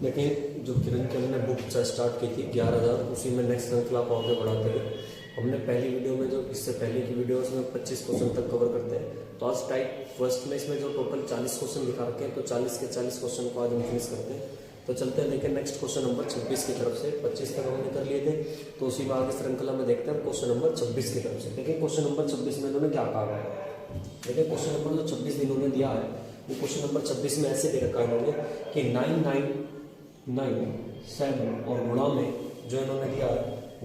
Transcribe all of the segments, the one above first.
देखिए जो किरण की हमने बुक स्टार्ट की थी 11,000, उसी में नेक्स्ट श्रृंखला को आगे बढ़ाते हुए हमने पहली वीडियो में जो इससे पहले की वीडियो उसमें 25 क्वेश्चन तक कवर करते हैं। तो आज टाइप फर्स्ट में इसमें जो टोटल 40 क्वेश्चन दिखा रखे हैं, तो 40 के 40 क्वेश्चन को आज हम फिनिश करते हैं। तो चलते हैं देखिए नेक्स्ट क्वेश्चन नंबर 26 की तरफ से। 25 तक हमने कर लिए थे, तो उसी में आगे श्रृंखला में देखते हैं क्वेश्चन नंबर 26 की तरफ से। देखिए क्वेश्चन नंबर 26 में इन्होंने क्या कहा है। देखिए क्वेश्चन नंबर जो 26 इन्होंने दिया है, वो क्वेश्चन नंबर 26 में ऐसे दे रखा है इन्होंने कि 99997 और गुणा में जो इन्होंने दिया है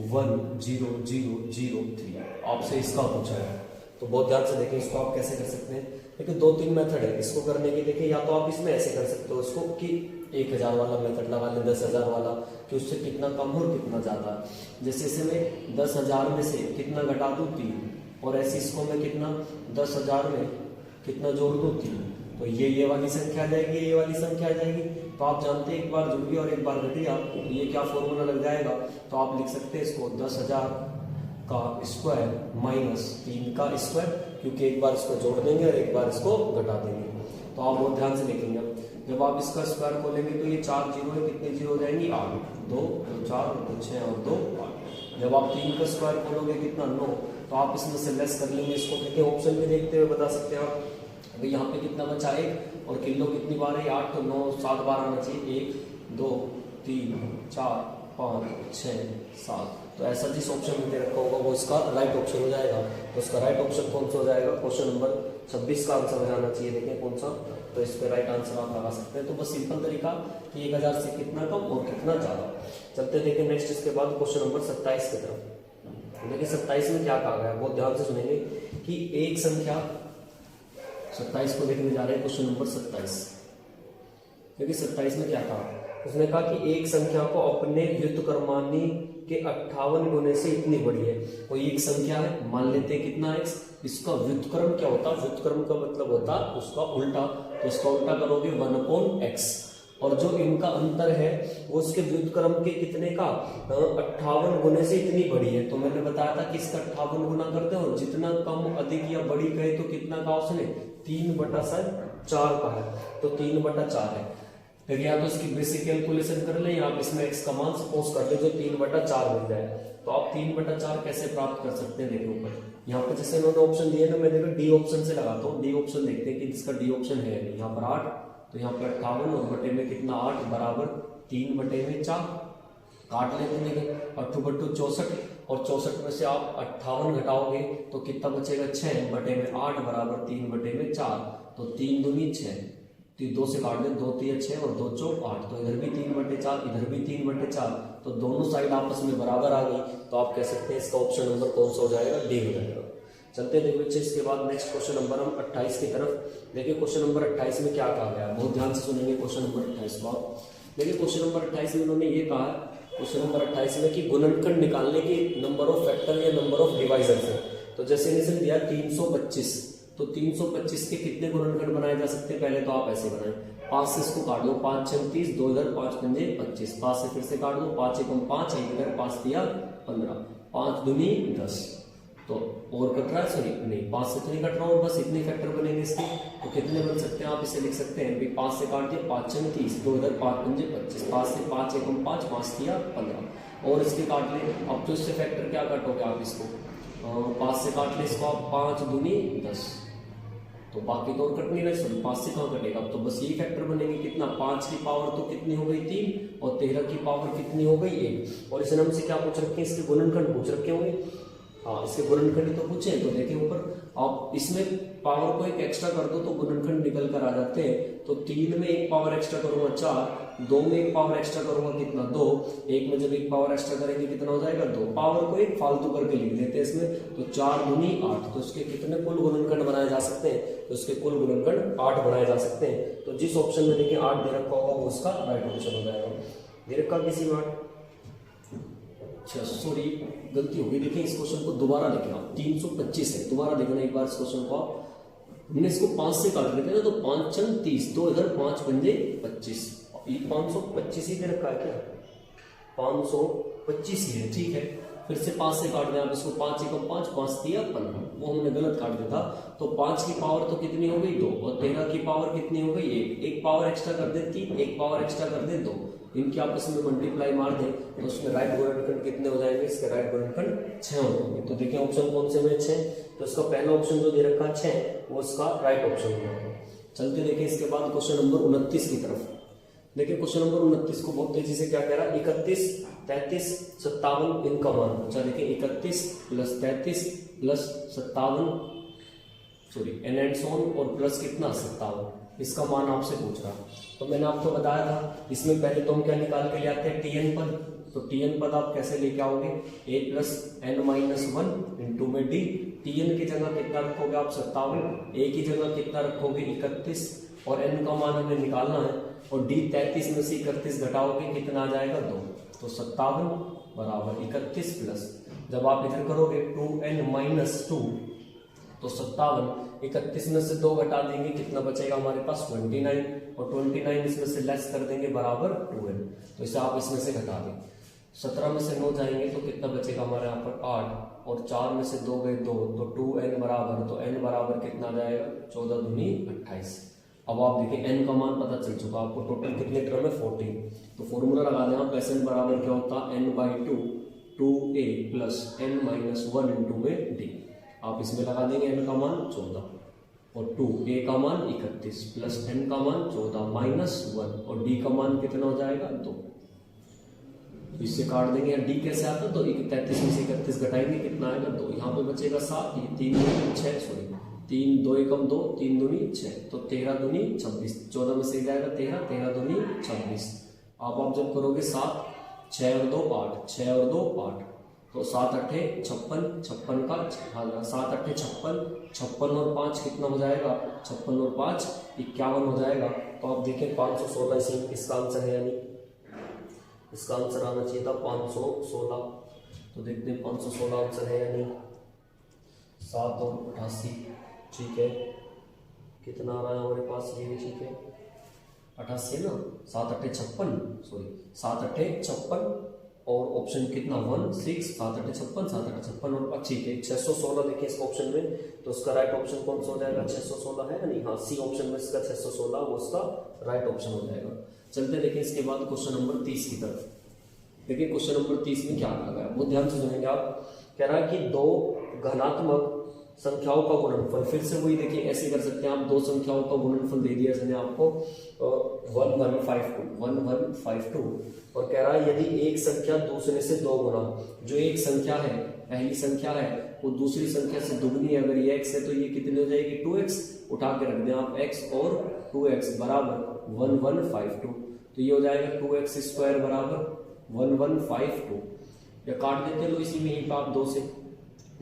10003, आपसे इसका पूछा है। तो बहुत ध्यान से देखें, इसको आप कैसे कर सकते हैं। देखिए 2-3 मेथड है इसको करने की। देखिए या तो आप इसमें ऐसे कर सकते हो इसको कि 1000 वाला मेथड लगा लें, 10,000 वाला, कि उससे कितना कम हो और कितना ज्यादा। जैसे इसमें 10,000 में से कितना घटा दूं 3, और ऐसे इसको मैं कितना 10,000 में कितना जोड़ दूं 3, तो ये वाली संख्या आ जाएगी, ये वाली संख्या आ जाएगी। तो आप जानते हैं एक बार जुड़ गया और एक बार घट गया, ये क्या फॉर्मूला लग जाएगा। तो आप लिख सकते हैं इसको 10,000 का स्क्वायर माइनस 3 का स्क्वायर, क्योंकि एक बार इसको जोड़ देंगे और एक बार इसको घटा देंगे। तो आप बहुत ध्यान से देखेंगे, जब आप इसका स्क्वायर खोलेंगे तो ये 4 जीरो है, कितनी जीरो हो जाएंगी 8, 2 4 6 और 2 8। जब आप 3 का स्क्वायर खोलोगे कितना 9, तो आप इसमें से लेस कर लेंगे इसको। देखिए ऑप्शन में देखते हुए बता सकते हैं आप। अभी यहाँ पे कितना बचा 1, और किलो कितनी बार है 8, तो 9 7 बार आना चाहिए, 1 2 3 4 5 6 7। तो ऐसा जिस ऑप्शन में दे रखा होगा वो इसका राइट ऑप्शन हो जाएगा। तो इसका राइट ऑप्शन कौन सा हो जाएगा, क्वेश्चन नंबर 26 का आंसर हो जाना चाहिए। देखें कौन सा, तो इस पे राइट आंसर आप लगा सकते हैं। तो बस सिंपल तरीका कि 1000 से कितना कम और कितना ज्यादा। चलते देखें नेक्स्ट, इसके बाद क्वेश्चन नंबर 27 की तरफ। देखिए 27 में क्या कहा गया है, बहुत ध्यान से सुनेंगे कि एक संख्या 27 को देखने जा रहे हैं, क्वेश्चन नंबर 27। देखिए 27 में क्या कहा, उसने कहा कि एक संख्या को अपने व्युत्क्रमानी के 58 गुने से इतनी बड़ी है। कोई एक संख्या है, मान लेते हैं कितना x, इसका व्युत्क्रम क्या होता है, व्युत्क्रम का मतलब होता है उसका उल्टा। तो इसका उल्टा करोगे 1/x, और जो इनका अंतर है वो उसके व्युत्क्रम के कितने का 58 गुने से इतनी बड़ी है। तो मैंने बताया था कि इसका 58 गुना करते हैं, और जितना कम अधिक या बड़ी कहे तो कितना का ऑप्शन है 3/4 का है, तो 3/4 है। फिर या तो इसकी बेसिक कैलकुलेशन कर ले, या आप इसमें x का मान सपोज कर ले जो 3/4 मिल जाए। तो आप 3/4 कैसे प्राप्त कर सकते हैं, देखो ऊपर यहाँ पर जैसे इन्होंने ऑप्शन दिए ना, मैं देखो डी ऑप्शन से लगाता हूँ। डी ऑप्शन देखते हैं कि इसका डी ऑप्शन है नहीं। यहाँ पर 8, तो यहाँ पर 58 और बटे में कितना 8 बराबर 3/4 काट लेते हैं। 8 बट्टू 64, और 64 में से आप 58 घटाओगे तो कितना बचेगा 6 बटे में 8 बराबर 3/4। तो 3 दूनी 6, तो 2 से काट दें, 2 3 6 और 2 4 8। तो इधर भी 3/4 इधर भी 3/4, तो दोनों साइड आपस में बराबर आ गई। तो आप कह सकते हैं इसका ऑप्शन नंबर कौन सा हो जाएगा, डी हो जाएगा। चलते देखो बच्चे इसके बाद नेक्स्ट क्वेश्चन नंबर हम 28 की तरफ। देखिए क्वेश्चन नंबर 28 में क्या कहा गया, बहुत ध्यान से सुनेंगे क्वेश्चन नंबर 28 को। देखिए क्वेश्चन नंबर 28 में उन्होंने ये कहा, क्वेश्चन नंबर 28 में कि गुणनखंड निकालने की नंबर ऑफ फैक्टर या नंबर ऑफ डिवाइजर्स है। तो जैसे इन्हें दिया 325, तो 325 के कितने गुणनखंड बनाए जा सकते हैं, पहले तो आप ऐसे बनाएं, 5 से इसको काट दो, 5 6 30, 2 इधर 5 पंजे 25, 5 से फिर से काट दो, 5 एकम 5, 1 इधर 5 दिया 15, 5 दूनी 10। तो और कट रहा है, सॉरी नहीं 5 से तो नहीं कट रहा, और बस इतने फैक्टर बनेंगे इसके। तो कितने बन सकते हैं, आप इसे लिख सकते हैं 5 से काट दिया 5 6 30, 2 इधर 5 पंजे 25, 5 से 5 एकम 5, 5 दिया 15, और इसके काट ले। अब तो इससे फैक्टर क्या काटोगे आप इसको, 5 से काट ले इसको आप, 5 दूनी 10, तो बाकी तो और कट नहीं रहे, सॉरी 5 से कहाँ कटेगा। तो बस यही फैक्टर बनेंगे, कितना 5 की पावर तो कितनी हो गई 3, और 13 की पावर कितनी हो गई 1। और इसे हमसे क्या पूछ रखे हैं, इसके गुणनखंड पूछ रखे होंगे। हाँ इसके गुणनखंड तो पूछे, तो देखिए ऊपर आप इसमें पावर को एक एक्स्ट्रा कर दो तो गुणनखंड निकल कर आ जाते हैं। तो 3 में एक पावर एक्स्ट्रा करूंगा 4, 2 में एक पावर एक्स्ट्रा करूंगा कितना 2, 1 में जब एक पावर एक्स्ट्रा करेंगे कितना हो जाएगा 2। पावर को एक फालतू करके लिख देते हैं इसमें, तो 4 दूनी 8। तो इसके कितने कुल गुणनखंड बनाए जा सकते हैं, तो इसके कुल गुणनखंड 8 बनाए जा सकते हैं। तो जिस ऑप्शन में देखिए 8 दे रखा होगा वो उसका राइट ऑप्शन हो जाएगा। दे रखा किसी में 8, अच्छा सॉरी गलती होगी। देखिए इस क्वेश्चन को दोबारा देखना, 325 है, दोबारा देखना एक बार इस क्वेश्चन को। हमने इसको 5 से काट लेते हैं ना, तो 5 6 30, 2 इधर 5 पंजे 25, ये 525 ही दे रखा है क्या, 525 ही है, ठीक है। फिर से 5 से काट दें आप इसको, 5 एकम 5, 5 तिया 15, वो हमने गलत काट दिया था। तो 5 की पावर तो कितनी हो गई 2, और 13 की पावर कितनी हो गई 1, एक पावर एक्स्ट्रा कर दे 3, एक पावर एक्स्ट्रा कर दे 2, इनकी आपस में मल्टीप्लाई मार दें तो उसमें राइट गुणनखंड कितने हो जाएंगे, इसके राइट गुणनखंड 6 हो जाएंगे। तो देखिए ऑप्शन कौन से में 6, तो इसका पहला ऑप्शन जो दे रखा 6 वो इसका राइट ऑप्शन हो जाएगा। चलते देखिए इसके बाद क्वेश्चन नंबर 29 की तरफ। देखिए क्वेश्चन नंबर 29 को बहुत तेजी से क्या कह रहा है, 31, 33, 57 इनका मान पूछा। देखिए 31 + 33 + 57 सॉरी एन एंड सोन और प्लस कितना 57, इसका मान आपसे पूछ रहा। तो मैंने आपको बताया था इसमें पहले तो हम क्या निकाल के ले आते हैं टीएन पद। तो टीएन पद आप कैसे लेके आओगे, a + n-1 इंटू में डी, टीएन की जगह कितना रखोगे आप 57, a की जगह कितना रखोगे 31 और n का मान हमें निकालना है, और डी 33 में से 31 घटाओगे कितना आ जाएगा 2, तो 57 बराबर 31 प्लस, जब आप इधर करोगे 2n-2 तो 57, 31 में से 2 घटा देंगे कितना बचेगा हमारे पास 29, और 29 इसमें से लेस कर देंगे बराबर 2n, तो इसे आप इसमें से घटा दें। 17 में से 9 जाएंगे तो कितना बचेगा हमारे यहाँ पर 8, और 4 में से 2 गए 2, तो 2n बराबर, तो n बराबर कितना जाएगा 14 दूनी 28। अब आप देखिए n का मान पता चल चुका आपको, टोटल कितने टर्म है 14, तो फॉर्मूला लगा दें आप, SN बराबर क्या होता है n/2 2a + n-1 इंटू में d, आप इसमें लगा देंगे n का मान 14 और 2a का मान 31 प्लस n का मान 14 -1 और d का मान कितना हो जाएगा 2, इससे काट देंगे। d कैसे आता तो 33 में से 31 घटाएंगे कितना आएगा 2, यहाँ पे बचेगा 7, ये 3 दूनी 6 सॉरी 3 2 एकम 2 3 दूनी 6, तो 13 दूनी 26, 14 में से जाएगा 13, 13 दूनी 26। अब आप जब करोगे 7 6 और 2 8, 6 और 2 8, तो 7 8 56, 56 का 7 8 56, 56 और 5 कितना हो जाएगा 56 और 5 51 हो जाएगा। तो आप देखें 516 इसका आंसर है, यानी इसका आंसर आना चाहिए था 516। तो देखते हैं 516 आंसर है यानी 7 और 88, ठीक है कितना आ रहा है हमारे पास, ये भी ठीक है 88 ना, 7 8 56 सॉरी 7 8 56 और ऑप्शन कितना 1 6, 7 8 56 7 8 56 और ठीक है 616 देखिए इस ऑप्शन में, तो उसका राइट ऑप्शन कौन सा हो जाएगा 616 है नहीं, हाँ सी ऑप्शन में इसका 616 वो उसका राइट ऑप्शन हो जाएगा। चलते देखिए इसके बाद क्वेश्चन नंबर 30 की तरफ। देखिए क्वेश्चन नंबर 30 में क्या कहा गया वो ध्यान से सुनेंगे आप। कह रहा है कि दो धनात्मक संख्याओं का गुणनफल, फिर से वही देखिए ऐसे कर सकते हैं आप, दो संख्याओं का गुणनफल दे दिया इसने आपको 1152 और कह रहा है यदि एक संख्या दूसरे से 2 गुना, जो एक संख्या है पहली संख्या है वो दूसरी संख्या से दुगनी है, अगर ये x है तो ये कितनी हो जाएगी 2x, उठा के रख दें आप x और 2x बराबर 1152, तो ये हो जाएगा 2x² बराबर 1152, या काट देते लो इसी में ही आप 2 से,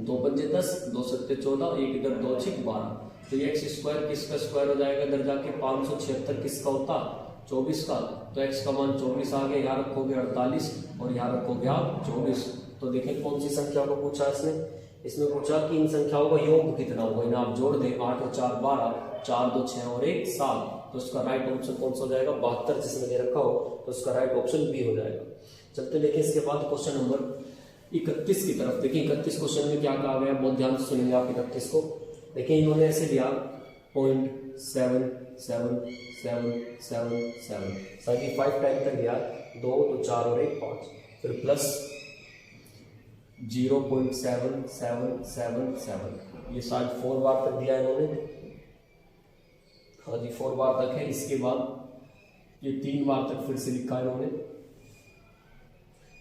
2 पंजे 10, 2 सत्ते 14, एक इधर 2 6 12, तो ये x² किसका स्क्वायर हो जाएगा इधर जाके 576 किसका होता 24 का, तो x का मान 24 आ गया, यहाँ रखोगे 48 और यहाँ रखोगे आप 24। तो देखिए कौन सी संख्या को पूछा इसने, इसमें पूछा कि इन संख्याओं का योग कितना होगा, इन्हें आप जोड़ दें 8 और 4 12, 4 2 6 और 1 7, तो उसका राइट ऑप्शन कौन सा हो जाएगा 72 जिसमें दे रखा हो, तो उसका राइट ऑप्शन बी हो जाएगा। चलते देखिए इसके बाद क्वेश्चन नंबर 31 की तरफ। देखिए 31 क्वेश्चन में क्या कहा गया, बहुत ध्यान से सुनेंगे आप 31 को। देखिए इन्होंने ऐसे दिया 0.7777 ताकि 5 टाइम तक दिया, 2 तो 4 और 1 5, फिर प्लस 0.7777, ये शायद 4 बार तक दिया इन्होंने, हाँ जी 4 बार तक है। इसके बाद ये 3 बार तक फिर से लिखा है इन्होंने,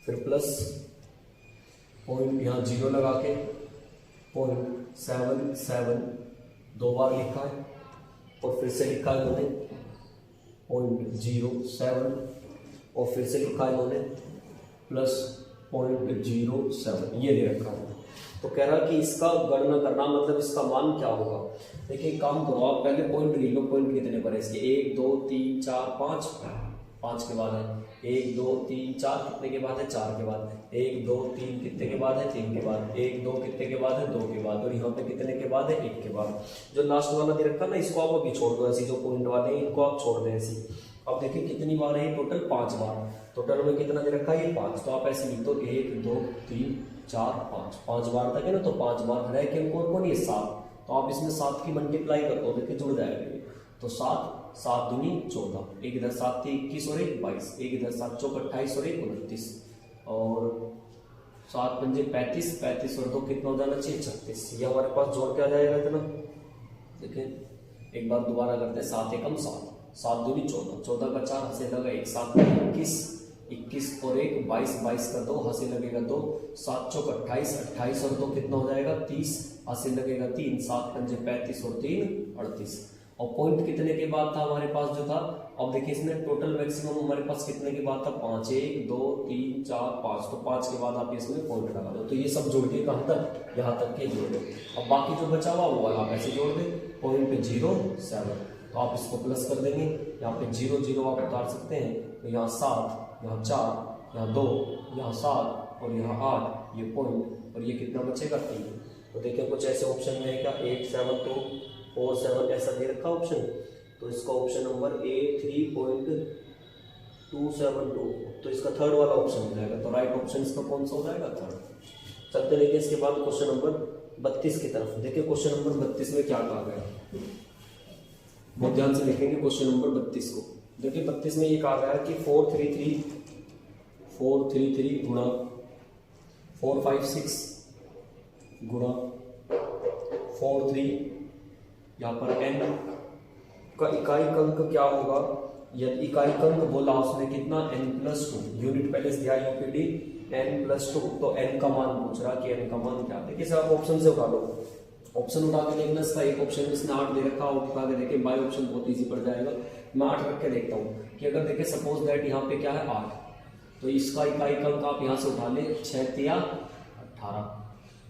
फिर प्लस पॉइंट यहाँ 0 लगा के 0.77 2 बार लिखा है, और फिर से लिखा है इन्होंने 0.07 और फिर से लिखा है इन्होंने प्लस 0.07, ये दे रखा है। तो कह रहा है कि इसका गणना करना, मतलब इसका मान क्या होगा। देखिए काम करो आप, पहले पॉइंट गिन लो, पॉइंट कितने पर है इसके 1 2 3 4 5, 5 के बाद है 1 2 3 4, कितने के बाद है 4 के बाद, 1 2 3 कितने के बाद है 3 के बाद, 1 2 कितने के बाद है 2 के बाद, और यहाँ पे कितने के बाद है 1 के बाद। जो लास्ट वाला दे रखा ना इसको आप अभी छोड़ दो ऐसी, जो पॉइंट वाले हैं इनको आप छोड़ दें ऐसी। अब देखिए कितनी बार है टोटल 5 बार, टोटल में कितना दे रखा है ये 5, तो आप ऐसे लिख दो 1 2 3 4 5 5 बार तक है ना, तो 5 बार हर एक अंक और कौन है 7, तो आप इसमें 7 की मल्टीप्लाई कर दो, देखिए जुड़ जाएगा ये। तो 7 7 दूनी 14, एक इधर 7 थी 21 और 1 22, एक इधर 7 चौक 28 और 1 29, और 7 पंजे 35, 35 और 2 कितना हो जाना चाहिए 36। ये हमारे पास जोड़ के आ जाएगा इतना। देखिए एक बार दोबारा करते हैं, 7 एकम 7, 7 दूनी 14, 14 का 4 हंसे लगा 1, 7 21, 21 और 1 22, 22 का 2 हंसे लगेगा 2, 7 चौक 28, 28 और 2 कितना हो जाएगा 30, हंसे लगेगा 3, 7 पंजे 35 और 3 38। और पॉइंट कितने के बाद था हमारे पास जो था, अब देखिए इसमें टोटल मैक्सिमम हमारे पास कितने के बाद था 5, 1 2 3 4 5, तो 5 के बाद आप इसमें पॉइंट लगा दो। तो ये सब जोड़ के कहाँ तक, यहाँ तक के जोड़ दो। अब बाकी जो बचा हुआ वो वाला आप ऐसे जोड़ दें, पॉइंट 0 7, तो आप इसको प्लस कर देंगे, यहाँ पे 0 0 आप उतार सकते हैं, तो यहाँ 7, यहाँ 4, यहाँ 2, यहाँ 7 और यहाँ 8, ये पॉइंट, और ये कितना बचेगा 3। तो देखिए कुछ ऐसे ऑप्शन में है क्या 8 7 2 4 7 ऐसा दे रखा ऑप्शन, तो इसका ऑप्शन नंबर A 3.272, तो इसका थर्ड वाला ऑप्शन हो जाएगा। तो राइट ऑप्शन इसका कौन सा हो जाएगा, थर्ड। चलते देखिए इसके बाद क्वेश्चन नंबर 32 की तरफ। देखिए क्वेश्चन नंबर 32 में क्या कहा गया, बहुत ध्यान से देखेंगे क्वेश्चन नंबर 32 को। देखिए 32 में ये कहा गया कि 433 गुणा 456 गुणा 43, यहाँ पर n का इकाई अंक क्या होगा, यदि इकाई अंक बोला उसने कितना n+2, यूनिट पहले से दिया यूपीडी n+2, तो n का मान पूछ रहा कि n का मान क्या। देखिए सर आप ऑप्शन से उठा लो, ऑप्शन उठा के देखना, इसका एक ऑप्शन इसने 8 दे रखा, उठा के देखे बाय ऑप्शन बहुत इजी पड़ जाएगा। मैं 8 रख के देखता हूँ कि अगर देखे सपोज दैट यहाँ पे क्या है 8, तो इसका इकाई अंक आप यहाँ से उठा ले 6 3 18,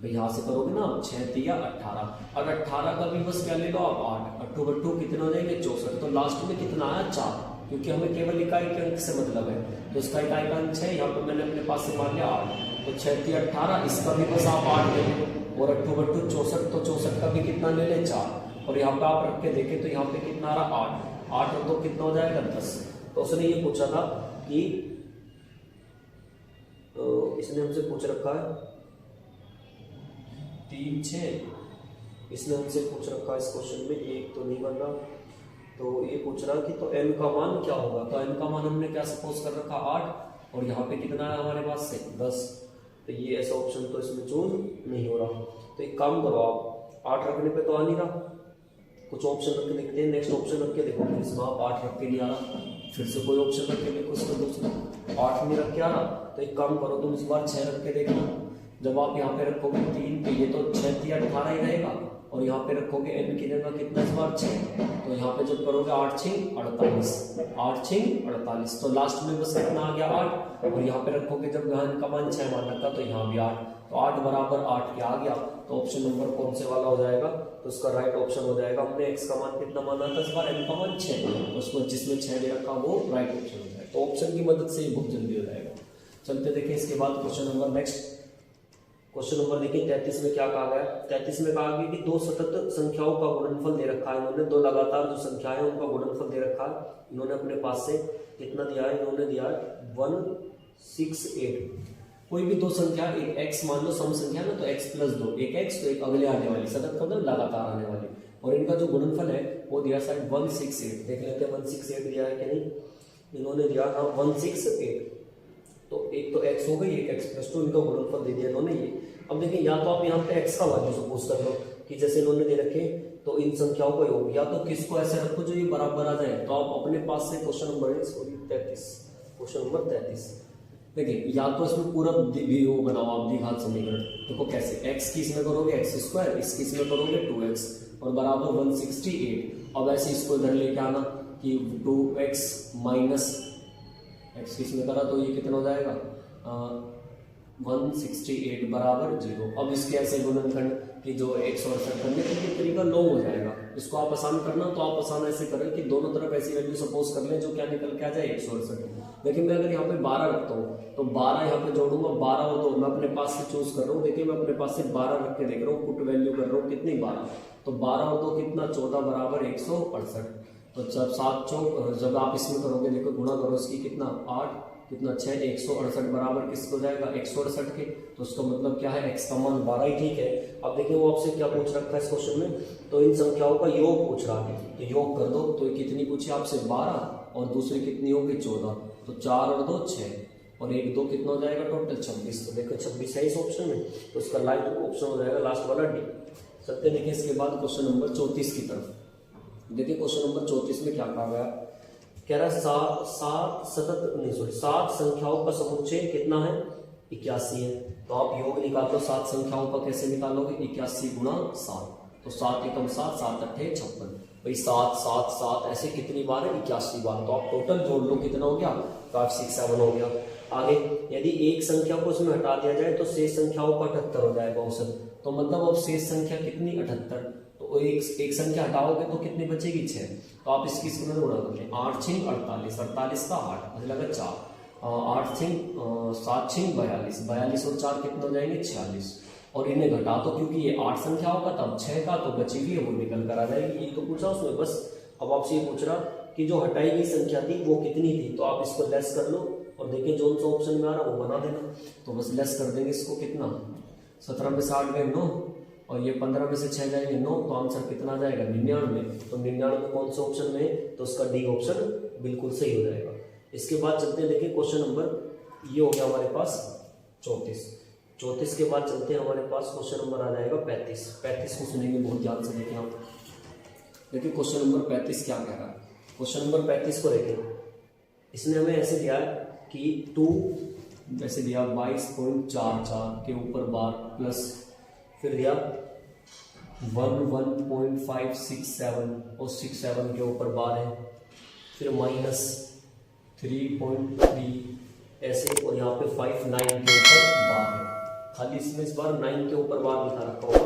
भाई यहाँ से करोगे ना 6 3 18, और 18 का भी बस क्या ले लो आप 8, 8 2 कितने हो जाएंगे 64, तो लास्ट में कितना आया 4, क्योंकि हमें केवल इकाई के अंक से मतलब है, तो इसका इकाई का अंक 6, यहाँ पर मैंने अपने पास से मान लिया 8, तो 6 3 18, इसका भी बस आप 8 ले लो, और 8 2 64, तो 64 का भी कितना ले ले 4, और यहाँ पे आप रख के देखें तो यहाँ पे कितना आ रहा 8, 8 और 2 कितना हो जाएगा 10। तो उसने ये पूछा था कि इसने हमसे पूछ रखा है 3 6, इसने हमसे पूछ रखा है इस क्वेश्चन में, एक तो नहीं बन रहा, तो ये पूछ रहा कि तो n का मान क्या होगा, तो n का मान हमने क्या सपोज कर रखा 8, और यहाँ पे कितना है हमारे पास से 10, तो ये ऐसा ऑप्शन तो इसमें चूज नहीं हो रहा। तो एक काम करो आप 8 रखने पे तो आ नहीं रहा, कुछ ऑप्शन रख के देखते हैं, नेक्स्ट ऑप्शन रख के देखो, इसमें आप 8 रख के नहीं आ रहा, फिर से कोई ऑप्शन रख के देखो, इसका दूसरा 8 नहीं रख के आ रहा, तो एक काम करो तुम इस बार 6 रख के देखना। जब आप यहाँ पे रखोगे 3, तो ये तो 6 3 18 ही रहेगा, और यहाँ पे रखोगे n की जगह कितना इस बार 6, तो यहाँ पे जब करोगे 8 6 48, 8 6 48, तो लास्ट में बस कितना आ गया 8, और यहाँ पे रखोगे जब यहाँ n का मान 6 मान रखा, तो यहाँ भी 8, तो 8 बराबर 8 क्या आ गया, तो ऑप्शन नंबर कौन से वाला हो जाएगा, तो उसका राइट ऑप्शन हो जाएगा। हमने x का मान कितना माना था इस बार, n का मान 6, तो उसमें जिसमें 6 दे रखा वो राइट ऑप्शन हो जाएगा। तो ऑप्शन की मदद से ये बहुत जल्दी हो जाएगा। चलते देखिए इसके बाद question number next, question number देखिए 33 में क्या कहा गया। 33 में कहा गया कि दो सतत संख्याओं का गुणनफल दे रखा है, इन्होंने दो लगातार जो संख्याएं हैं उनका गुणनफल दे रखा है, इन्होंने अपने पास से कितना दिया है, इन्होंने दिया है 168। कोई भी दो संख्या, एक x मान लो सम संख्या ना, तो x + 2, एक x तो एक अगले आने वाली, सतत मतलब लगातार आने वाली, और इनका जो गुणनफल है वो दिया शायद 168। देख लेते हैं 168 दिया है कि नहीं, इन्होंने दिया था 168, तो एक तो x हो गई, एक x + 2, इनका गुणनफल दे दिया इन्होंने ये। अब देखिए या तो आप यहाँ पे x का वैल्यू सपोज कर लो कि जैसे इन्होंने दे रखे, तो इन संख्याओं का योग, या तो किसको ऐसे रखो जो ये बराबर आ जाए, तो आप अपने पास से क्वेश्चन नंबर 33, क्वेश्चन नंबर 33 देखिए, या तो इसमें पूरा वो बनाओ आप द्विघात समीकरण, देखो कैसे, x की इसमें करोगे x², इसकी इसमें करोगे 2x और बराबर 168। अब ऐसे इसको इधर लेके आना कि 2x माइनस x की इसमें करा, तो ये कितना हो जाएगा 168 बराबर 0। अब इसके ऐसे गुणनखंड कि जो 168 करने का ये तरीका लॉन्ग हो जाएगा, इसको आप आसान करना तो आप आसान ऐसे करें कि दोनों तरफ ऐसी वैल्यू सपोज कर लें जो क्या निकल के आ जाए 168। लेकिन मैं अगर यहाँ पे 12 रखता हूँ तो 12 यहाँ पे जोड़ूंगा, 12 हो तो मैं अपने पास से चूज कर रहा हूँ। देखिए मैं अपने पास से 12 रख के देख रहा हूँ, पुट वैल्यू कर रहा हूँ कितनी 12, तो 12 हो तो कितना 14 बराबर 168। तो जब 7 चौक जब आप इसमें करोगे, देखो गुणा करो इसकी, कितना 8 कितना 6, 168 बराबर किसको जाएगा 168 के। तो उसका मतलब क्या है, x का मान 12 ही ठीक है। अब देखिए वो आपसे क्या पूछ रखा है इस क्वेश्चन में, तो इन संख्याओं का योग पूछ रहा है, तो योग कर दो। तो कितनी पूछी आपसे 12 और दूसरी कितनी होगी 14, तो 4 और 2 6 और 1 2 कितना हो जाएगा टोटल 26। तो देखो 26 है इस ऑप्शन में, तो इसका लाइट ऑप्शन हो जाएगा लास्ट वाला डी। चलते देखिए इसके बाद क्वेश्चन नंबर 34 की तरफ। देखिए क्वेश्चन नंबर 34 में क्या कहा गया, कह रहा है 7 संख्याओं का समुच्चय कितना है 81 है। तो आप योग निकाल लो 7 संख्याओं का, कैसे निकालोगे 81 गुणा 7, तो 7 एकम 7 7 अट्ठे 56, भाई 7 7 7 ऐसे कितनी बार है 81 बार। तो आप टोटल जोड़ लो कितना हो गया 5 6 7 हो गया। आगे यदि एक संख्या को उसमें हटा दिया जाए तो शेष संख्याओं का 78 हो जाएगा औसत। तो मतलब अब शेष संख्या कितनी 78, तो एक संख्या हटाओगे तो कितनी बचेगी 6। तो आप इसकी इसमें गुणा कर लें, 8 6 48, 48 का 8 मुझे लगा 4, 8 6 7 6 42, 42 और 4 कितने हो जाएंगे 46। और इन्हें घटा दो क्योंकि ये 8 संख्याओं का तब 6 का, तो बची हुई है वो निकल कर आ जाएगी। ये तो पूछा उसमें बस। अब आपसे ये पूछ रहा कि जो हटाई गई संख्या थी वो कितनी थी, तो आप इसको लेस कर लो और देखिए जो सा ऑप्शन में आ रहा वो बना देना। तो बस लेस कर देंगे इसको, कितना 17 में 60 गए 9 और ये 15 में से 6 जाएंगे 9, तो आंसर कितना आ जाएगा 99। तो 99 कौन से ऑप्शन में है, तो उसका डी ऑप्शन बिल्कुल सही हो जाएगा। इसके बाद चलते हैं, देखिए क्वेश्चन नंबर ये हो गया हमारे पास 34 के बाद चलते हैं हमारे पास क्वेश्चन नंबर आ जाएगा 35 को सुनेंगे बहुत ध्यान से। देखिए आप देखिए क्वेश्चन नंबर 35 क्या कह रहा है। क्वेश्चन नंबर 35 को देखें, इसने हमें ऐसे दिया है कि 2 वैसे दिया 22.44 के ऊपर बार प्लस, फिर दिया 11.567 और 67 के ऊपर बार है, फिर माइनस 3.3 ऐसे, और यहाँ पे 59 के ऊपर बार है। खाली इसमें इस बार 9 के ऊपर बार दिखा रखा होगा,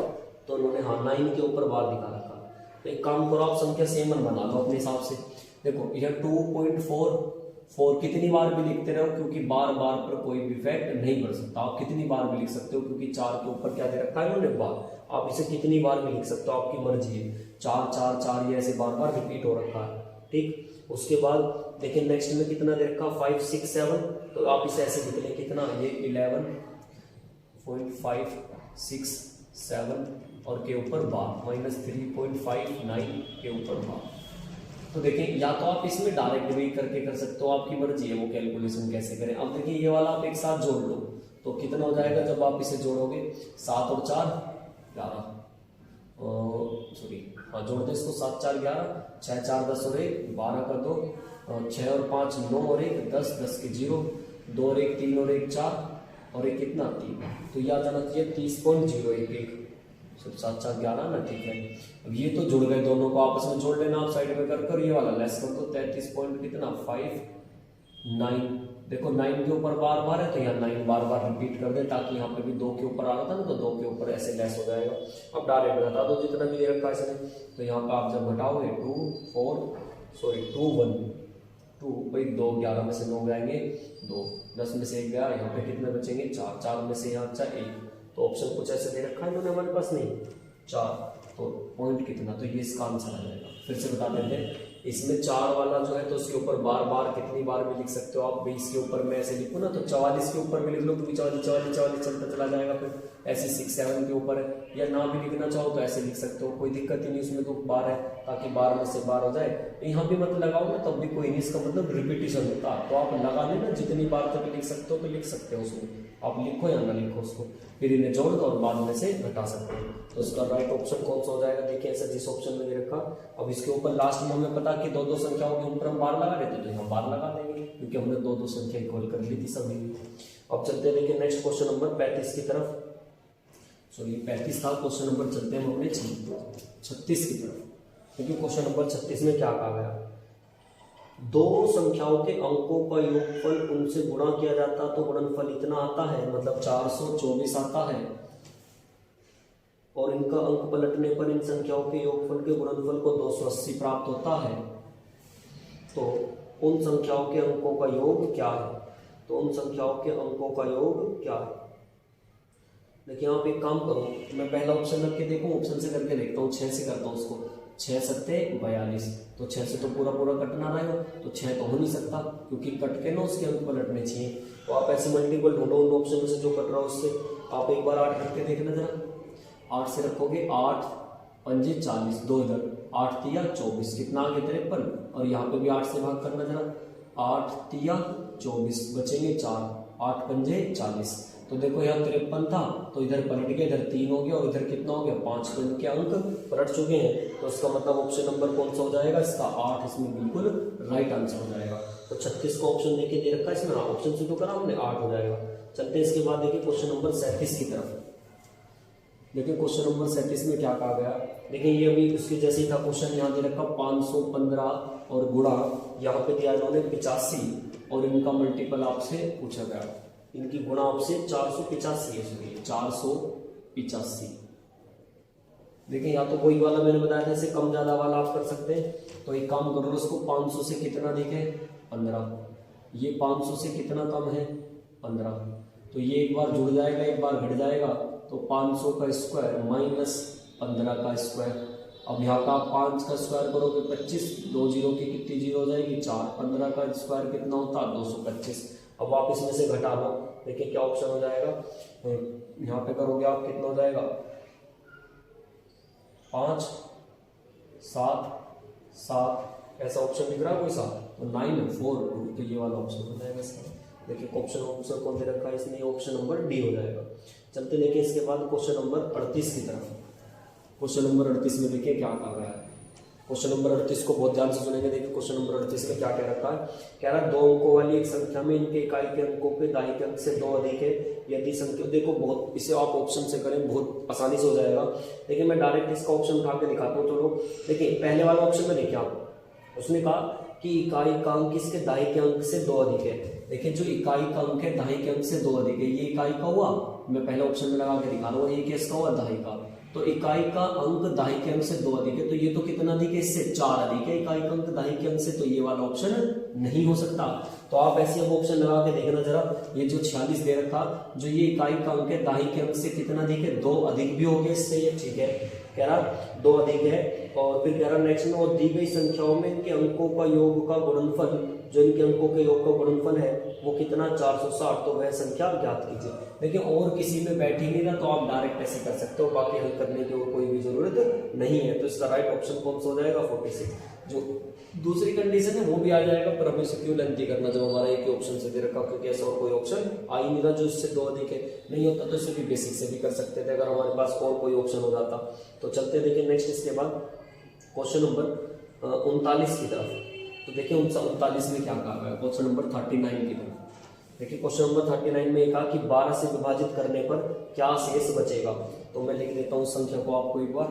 तो उन्होंने हाँ 9 के ऊपर बार दिखा रखा। तो एक काम करो आप संख्या सेम बना लो अपने हिसाब से। देखो यह 2.44 कितनी बार भी लिखते रहो क्योंकि बार बार पर कोई भी इफेक्ट नहीं पड़ सकता। आप कितनी बार भी लिख सकते हो क्योंकि 4 के ऊपर क्या दे रखा है उन्होंने बार, आप इसे कितनी बार भी लिख सकते हो, आपकी मर्जी है। 4 4 4 ये ऐसे बार बार रिपीट हो रखा है, ठीक। उसके बाद देखिए नेक्स्ट में कितना दे रखा 5 6 7, तो आप इसे ऐसे लिख लें कितना, ये 11.567 और के ऊपर बार माइनस 3.59 के ऊपर बार। तो देखिए या तो आप इसमें डायरेक्ट भी करके कर सकते हो, आपकी मर्जी है वो कैलकुलेशन कैसे करें। अब देखिए ये वाला आप एक साथ जोड़ लो तो कितना हो जाएगा जब आप इसे जोड़ोगे, 7 और 4 11, सॉरी हाँ जोड़ दो इसको, 7 4 11, 6 4 10 और 1 12 कर दो, 6 और 5 9 और 1 10 10 के 0, 2 और 1 3 और 1 4 और 1 कितना 3, तो याद आना चाहिए 30.011, सिर्फ 7 4 11 ना, ठीक है। अब ये तो जुड़ गए, दोनों को आपस में जोड़ लेना आप साइड में कर कर, ये वाला लेस कर दो 33 पॉइंट कितना 59। देखो 9 के ऊपर बार बार है तो यहाँ 9 बार बार रिपीट कर दे, ताकि यहाँ पे भी 2 के ऊपर आ रहा था ना, तो 2 के ऊपर ऐसे लेस हो जाएगा। अब डायरेक्ट घटा दो जितना भी दे रखा है इसने, तो यहाँ पे आप जब घटाओगे 2 1 2 भाई 2 11 में से 9 जाएंगे 2, 10 में से 1 गया, यहाँ पे कितने बचेंगे 4, 4 में से यहाँ अच्छा 1, तो ऑप्शन कुछ ऐसे दे रखा है इन्होंने हमारे पास नहीं 4, तो पॉइंट कितना, तो ये इसका आंसर आ जाएगा। फिर से बता देते हैं, इसमें 4 वाला जो है तो उसके ऊपर बार बार कितनी बार भी लिख सकते हो आप, 20 के ऊपर में ऐसे लिखो ना तो 44 के ऊपर भी लिख लो क्योंकि 44 चलता चला जाएगा। फिर ऐसे 6 7 के ऊपर है, या ना भी लिखना चाहो तो ऐसे लिख सकते हो, कोई दिक्कत ही नहीं उसमें, तो बार है ताकि बार में से बार हो जाए। यहाँ भी मत लगाओ ना तब भी कोई नहीं, इसका मतलब रिपीटिशन होता, तो आप लगा लेना जितनी बार तक लिख सकते हो तो लिख सकते हो उसमें, आप लिखो या ना लिखो उसको, फिर इन्हें जोड़ दो और बाद में से घटा सकते हो। तो इसका राइट ऑप्शन कौन सा हो जाएगा, देखिए ऐसा जिस ऑप्शन में दे रखा। अब इसके ऊपर लास्ट में हमें पता कि 2 संख्याओं के ऊपर हम बार लगा रहे थे, तो यहाँ बार लगा देंगे क्योंकि हमने 2 संख्या इक्वल कर ली थी सभी। अब चलते हैं देखिए नेक्स्ट क्वेश्चन नंबर 35 की तरफ। सॉरी 35 था क्वेश्चन नंबर, चलते हैं हम अपने 36 की तरफ। क्योंकि क्वेश्चन नंबर 36 में क्या कहा गया, 2 संख्याओं के अंकों का योगफल उनसे गुणा किया जाता तो गुणनफल इतना आता है, मतलब 424 आता है, और इनका अंक पलटने पर इन संख्याओं के योगफल के गुणनफल को 280 प्राप्त होता है। तो उन संख्याओं के अंकों का योग क्या है, तो उन संख्याओं के अंकों का योग क्या है। देखिए आप एक काम करो, मैं पहला ऑप्शन रख के देखूं, ऑप्शन से करके देखता हूँ, 6 से करता हूँ उसको। 6 सत्ते 42, तो 6 से तो पूरा पूरा कटना रहा हो, तो 6 तो हो नहीं सकता क्योंकि कट के ना उसके अंक पलटने चाहिए। तो आप ऐसे मल्टीपल ढूंढो उन ऑप्शन में से जो कट रहा हो उससे। आप एक बार 8 रख के देखना जरा। 8 से रखोगे 8 पंजे 40, 2 इधर, 8 तिया 24, कितना आ गया 53, और यहाँ पे भी 8 से भाग करना जरा। 8 तिया 24, बचेंगे 4, 8 पंजे 40, तो देखो यहाँ 53 था तो इधर पलट गया, इधर 3 हो गया और इधर कितना हो गया 5, तो इनके अंक पलट चुके हैं। तो इसका मतलब ऑप्शन नंबर कौन सा हो जाएगा, इसका 8 इसमें बिल्कुल राइट आंसर हो जाएगा। तो 36 का ऑप्शन देखिए दे रखा है इसमें, ऑप्शन से तो करा हमने 8 हो जाएगा। चलते हैं इसके बाद देखिए क्वेश्चन नंबर 37 की तरफ। देखिए क्वेश्चन नंबर 37 में क्या कहा गया, देखिए ये अभी उसके जैसे ही था क्वेश्चन, यहाँ दे रखा 515 और गुणा यहाँ पे दिया इन्होंने 85 और इनका मल्टीपल आपसे पूछा गया, इनकी गुणा आपसे 485 है, सुनिए 485। देखिए यहाँ तो कोई वाला मैंने बताया था, इसे कम ज्यादा वाला आप कर सकते हैं। तो एक काम करो, उसको 500 से कितना दिखे 15, ये 500 से कितना कम है 15, तो ये एक बार जुड़ जाएगा एक बार घट जाएगा, तो 500 का स्क्वायर माइनस 15 का स्क्वायर। अब यहाँ का 5 का स्क्वायर करोगे 25, 2 जीरो की कितनी जीरो हो जाएगी 4, 15 का स्क्वायर कितना होता 225। अब आप इसमें से घटा लो, देखिए क्या ऑप्शन हो जाएगा, यहाँ पे करोगे आप कितना हो जाएगा 5 7 7, ऐसा ऑप्शन दिख रहा है कोई सा, तो 9 4 2, तो ये वाला ऑप्शन हो जाएगा इसका। देखिए ऑप्शन कौन दे रखा है इसमें, ऑप्शन नंबर डी हो जाएगा। चलते देखिए इसके बाद क्वेश्चन नंबर 38 की तरफ। क्वेश्चन नंबर 38 में देखिए क्या कहा गया है। क्वेश्चन नंबर 38 को बहुत ध्यान से सुनेंगे। देखिए क्वेश्चन नंबर 38 में क्या कह रखा है, कह रहा है 2 अंकों वाली एक संख्या में इनके इकाई के अंकों के दाई के अंक से 2 अधिक है यदि संख्या, देखो बहुत इसे आप ऑप्शन से करें बहुत आसानी से हो जाएगा। देखिए मैं डायरेक्ट इसका ऑप्शन उठा के दिखाता हूँ। चलो देखिए पहले वाला ऑप्शन में देखिए आप, उसने कहा कि इकाई का अंक इसके दाई के अंक से 2 अधिक है। देखिए जो इकाई का अंक है दाई के अंक से 2 अधिक है, ये इकाई का हुआ, मैं पहले ऑप्शन में लगा के दिखा रहा हूँ, ये किसका हुआ दाई का। तो इकाई का अंक दाई के अंक से 2 अधिक है, तो ये तो कितना अधिक है इससे 4 अधिक है इकाई का अंक दाई के अंक से, तो ये वाला ऑप्शन नहीं हो सकता। तो आप ऐसे अब ऑप्शन लगा के देखना जरा, ये जो 46 दे रखा, जो ये इकाई का अंक है दाई के अंक से कितना अधिक है 2 अधिक भी हो गया इससे, ये ठीक है, कह रहा 2 अधिक है। और फिर कह रहा नेक्स्ट में, और दी गई संख्याओं में इनके अंकों का योग का गुणनफल, जो इनके अंकों के योग का गुणनफल है वो कितना 460, तो वह संख्या ज्ञात कीजिए। देखिए और किसी में बैठ ही नहीं रहा तो आप डायरेक्ट ऐसे कर सकते हो, बाकी हल करने की और कोई भी जरूरत नहीं है। तो इसका राइट ऑप्शन कौन सा हो जाएगा 46। जो दूसरी कंडीशन है वो भी आ जाएगा, पर हमें क्यों लेंथी करना जब हमारा एक ही ऑप्शन से दे रखा, क्योंकि ऐसा और कोई ऑप्शन आ ही नहीं रहा जो इससे 2 अधिक है। नहीं होता तो इसे भी बेसिक से भी कर सकते थे अगर हमारे पास और कोई ऑप्शन हो जाता। तो चलते देखिए नेक्स्ट इसके बाद क्वेश्चन नंबर 39 की तरफ। तो देखिए 39 में क्या कहा गया, क्वेश्चन नंबर 39 की तरफ। देखिए क्वेश्चन नंबर 39 में कहा कि 12 से विभाजित करने पर क्या शेष बचेगा। तो मैं लिख देता हूँ संख्या को आपको एक बार,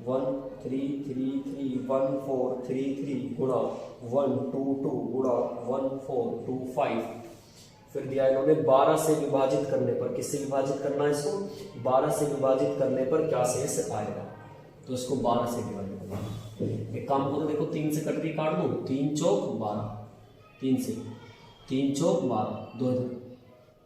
13331433 गुणा 122 गुणा 1425। फिर दिया इन्होंने 12 से विभाजित करने पर, किससे विभाजित करना है इसको, 12 से विभाजित करने पर क्या शेष आएगा। तो इसको 12 से डिवाइड करना। एक काम करो, देखो 3 से कट के काट दो, 3 चौक 12, 3 से 3 चौक 12, 2 इधर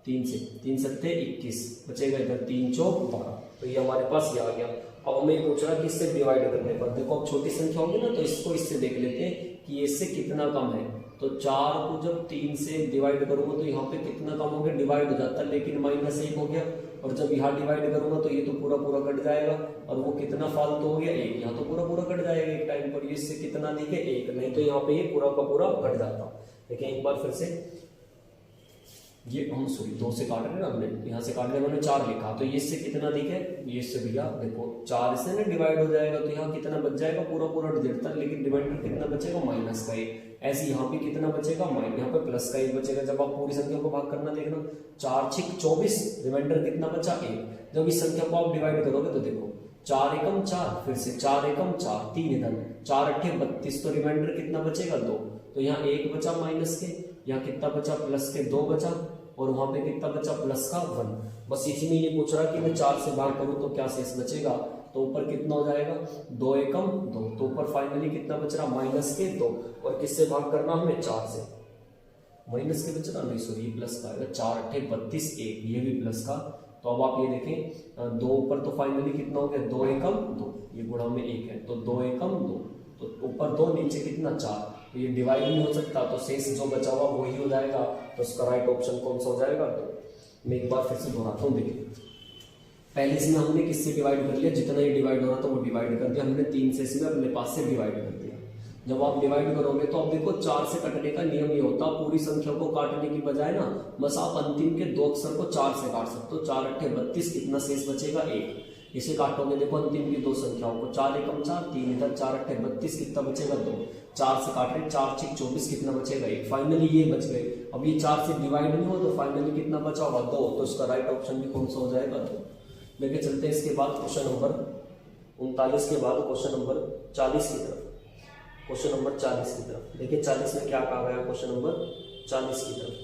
3 से 3 सत्ते 21, बचेगा इधर 3 चौक 12। तो ये हमारे पास ये आ गया। अब हमें पूछ रहा कि इससे डिवाइड करने पर, देखो अब छोटी संख्या होगी ना तो इसको इससे देख लेते हैं कि इससे कितना कम है। तो 4 को जब 3 से डिवाइड करूंगा तो यहाँ पे कितना कम हो गया, डिवाइड हो जाता है, लेकिन -1 हो गया। और जब यहाँ डिवाइड करूंगा तो ये तो पूरा पूरा कट जाएगा, और वो कितना फालतू हो गया 1, यहाँ तो पूरा पूरा कट जाएगा एक टाइम पर। इससे कितना दिखे 1, नहीं तो यहाँ पे ये पूरा का पूरा कट जाता। देखिए एक बार फिर से, ये हम सॉरी 2 से काट रहे हैं ना हमने, यहाँ से काट रहे मैंने 4 लिखा, तो ये इससे कितना दिखे, ये इससे भैया देखो 4 से ना डिवाइड हो जाएगा, तो यहाँ कितना बच जाएगा, पूरा पूरा डिजिट था, लेकिन डिवाइडर कितना बचेगा -1। ऐसे यहाँ पे कितना बचेगा यहाँ पे +1 बचेगा। जब आप पूरी संख्या को भाग करना देखना, 4 6 24, रिमाइंडर कितना बचा 1। जब इस संख्या को आप डिवाइड करोगे तो देखो 4 एकम 4, फिर से 4 एकम 4, 3 इधर 4 8 32, तो रिमाइंडर कितना बचेगा 2। तो यहाँ 1 बचा माइनस के, यहाँ कितना बचा प्लस के 2 बचा, और वहां पे कितना बचा प्लस का 1। बस इसी में ये पूछ रहा कि मैं 4 से भाग करूं तो क्या शेष बचेगा। तो ऊपर कितना हो जाएगा 2 एकम 2, तो ऊपर फाइनली कितना बच रहा -2। और किससे भाग करना हमें 4 से, माइनस के बच रहा नहीं सॉरी प्लस का आएगा, 4 8 32 1, ये भी प्लस का, तो अब आप ये देखें 2 ऊपर तो फाइनली कितना हो गया 2 एकम 2, ये गुणा में 1 है तो 2 एकम 2, तो ऊपर 2 नीचे कितना 4, तो ये डिवाइड नहीं हो सकता, तो शेष जो बचा हुआ वही हो जाएगा, तो इसका राइट ऑप्शन कौन सा हो जाएगा। तो मैं एक बार फिर से दोहराता हूँ, देखिए पहले इसमें हमने किससे डिवाइड कर लिया, जितना ही डिवाइड हो रहा था वो डिवाइड कर दिया हमने, 3 से इसमें अपने पास से डिवाइड कर दिया। जब आप डिवाइड करोगे तो आप देखो 4 से कटने का नियम ये होता, पूरी संख्या को काटने की बजाय ना बस आप अंतिम के 2 अक्षर को 4 से काट सकते हो। 4 अट्ठे 32, कितना शेष बचेगा 1, इसे काटोगे देखो अंतिम की 2 संख्याओं को, 4 एकम 4, 3 इधर 4 अट्ठे 32, कितना बचेगा 2, 4 से काट रहे 4 6 24, कितना बचेगा 1, फाइनली ये बच गए। अब ये 4 से डिवाइड नहीं हो तो फाइनली कितना बचा होगा 2, तो इसका राइट ऑप्शन भी कौन सा हो जाएगा 2। लेके चलते हैं इसके बाद क्वेश्चन नंबर 39 के बाद क्वेश्चन नंबर 40 की तरफ। क्वेश्चन नंबर 40 की तरफ देखिए, 40 में क्या कहा गया क्वेश्चन नंबर 40 की तरफ।